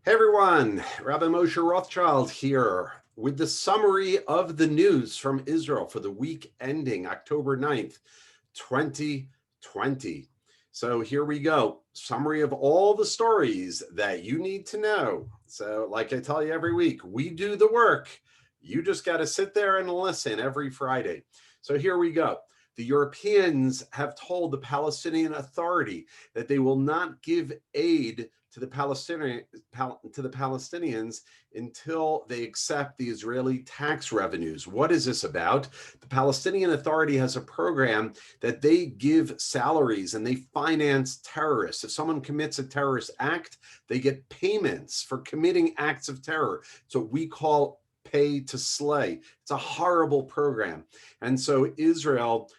Hey everyone, Rabbi Moshe Rothschild here with the summary of the news from Israel for the week ending October 9th, 2020. So here we go. Summary of all the stories that you need to know. So like I tell you every week, we do the work. You just got to sit there and listen every Friday. So here we go. The Europeans have told the Palestinian Authority that they will not give aid to the Palestinians until they accept the Israeli tax revenues. What is this about? The Palestinian Authority has a program that they give salaries and they finance terrorists. If someone commits a terrorist act, they get payments for committing acts of terror. So we call pay to slay. It's a horrible program. And so Israel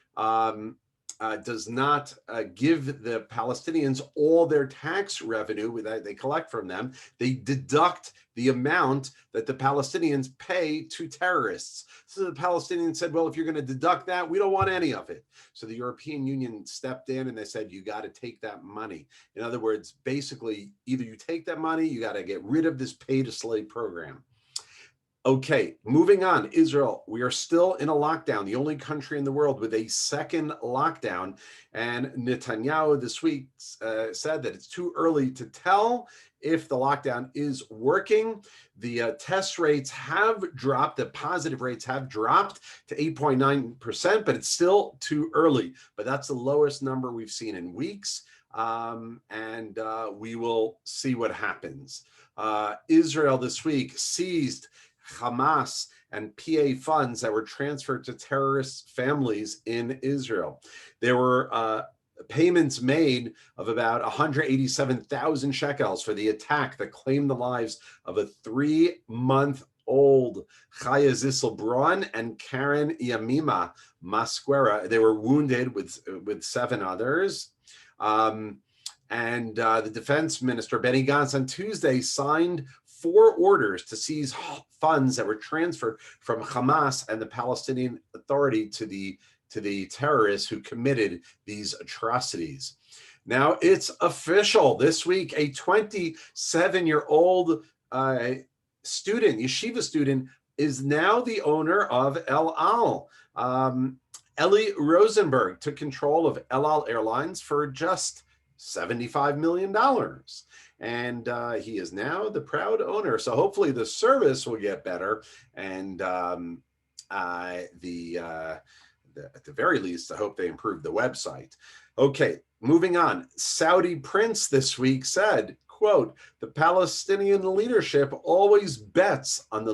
does not give the Palestinians all their tax revenue that they collect from them. They deduct the amount that the Palestinians pay to terrorists. So the Palestinians said, well, if you're going to deduct that, we don't want any of it. So the European Union stepped in and they said, you got to take that money. In other words, basically, either you take that money, you got to get rid of this pay to slay program. Okay, moving on. Israel, we are still in a lockdown, the only country in the world with a second lockdown. And Netanyahu this week said that it's too early to tell if the lockdown is working. The test rates have dropped, the positive rates have dropped to 8.9%, but it's still too early. But that's the lowest number we've seen in weeks. And we will see what happens. Israel this week seized Hamas and PA funds that were transferred to terrorist families in Israel. There were payments made of about 187,000 shekels for the attack that claimed the lives of a 3-month-old Chaya Zissel Braun and Karen Yamima Masquera. They were wounded with 7 others. And the defense minister, Benny Gantz, on Tuesday signed 4 orders to seize funds that were transferred from Hamas and the Palestinian Authority to the terrorists who committed these atrocities. Now it's official. This week, a 27-year-old student, yeshiva student, is now the owner of El Al. Eli Rosenberg took control of El Al Airlines for just $75 million. And he is now the proud owner. So hopefully the service will get better. And at the very least, I hope they improve the website. Okay, moving on. Saudi prince this week said, quote, the Palestinian leadership always bets on the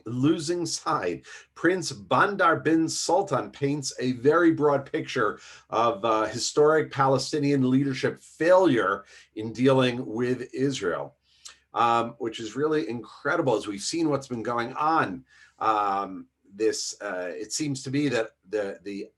losing side. Prince Bandar bin Sultan paints a very broad picture of historic Palestinian leadership failure in dealing with Israel, which is really incredible as we've seen what's been going on. It seems to be that the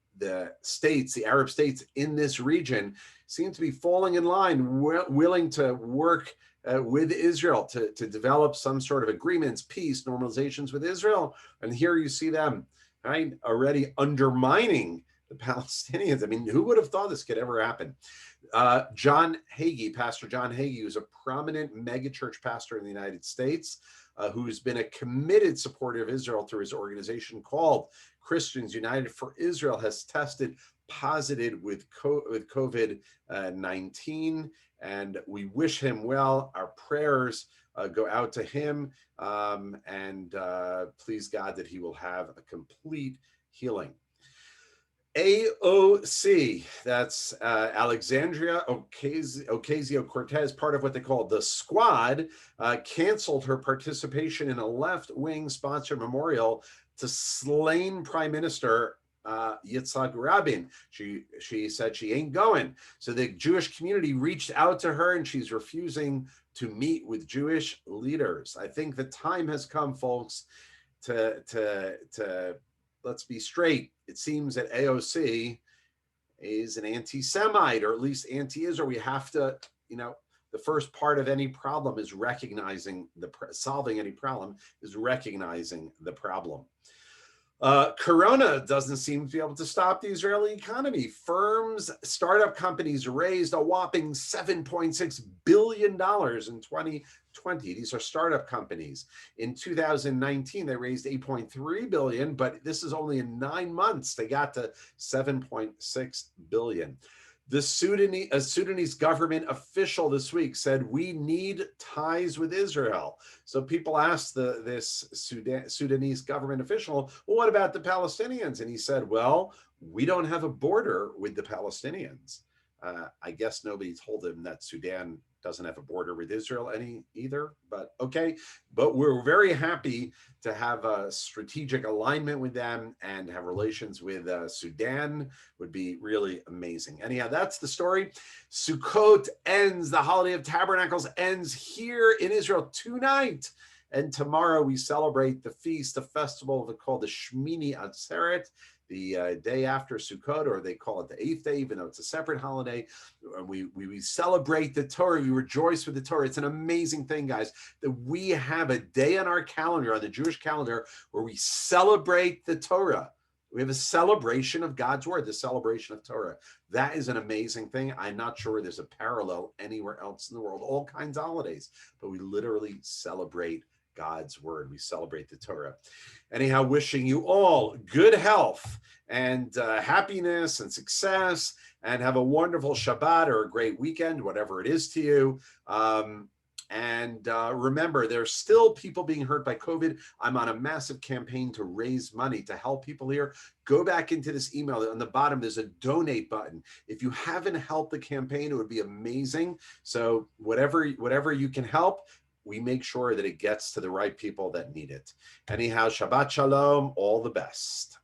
states, the Arab states in this region, seem to be falling in line, willing to work with Israel to develop some sort of agreements, peace, normalizations with Israel. And here you see them, right, already undermining the Palestinians. I mean, who would have thought this could ever happen? John Hagee, Pastor John Hagee, who's a prominent megachurch pastor in the United States, who's been a committed supporter of Israel through his organization called Christians United for Israel, has tested positive with COVID-19, and we wish him well. Our prayers go out to him, and please God that he will have a complete healing. AOC, that's Alexandria Ocasio-Cortez, part of what they call the Squad, canceled her participation in a left-wing sponsored memorial to slain Prime Minister Yitzhak Rabin. She said she ain't going. So the Jewish community reached out to her, and she's refusing to meet with Jewish leaders. I think the time has come, folks, to let's be straight. It seems that AOC is an anti-Semite, or at least anti-Israel. We have to, the first part of any problem is recognizing solving any problem is recognizing the problem. Corona doesn't seem to be able to stop the Israeli economy. Firms, startup companies raised a whopping $7.6 billion in 2020. These are startup companies. In 2019, they raised 8.3 billion, but this is only in 9 months. They got to 7.6 billion. The Sudanese government official this week said, we need ties with Israel. So people asked this Sudanese government official, well, what about the Palestinians? And he said, well, we don't have a border with the Palestinians. I guess nobody told him that Sudan doesn't have a border with Israel either, but okay. But we're very happy to have a strategic alignment with them, and have relations with Sudan would be really amazing. Anyhow, that's the story. Sukkot ends, the Holiday of Tabernacles ends here in Israel tonight. And tomorrow we celebrate the feast, the festival called the Shmini Atzeret, the day after Sukkot, or they call it the 8th day, even though it's a separate holiday. We celebrate the Torah. We rejoice with the Torah. It's an amazing thing, guys, that we have a day on our calendar, on the Jewish calendar, where we celebrate the Torah. We have a celebration of God's word, the celebration of Torah. That is an amazing thing. I'm not sure there's a parallel anywhere else in the world. All kinds of holidays, but we literally celebrate God's word. We celebrate the Torah. Anyhow, wishing you all good health and happiness and success, and have a wonderful Shabbat or a great weekend, whatever it is to you. Remember, there's still people being hurt by COVID. I'm on a massive campaign to raise money to help people here. Go back into this email. On the bottom, there's a donate button. If you haven't helped the campaign, it would be amazing. So whatever you can help, we make sure that it gets to the right people that need it. Anyhow, Shabbat Shalom, all the best.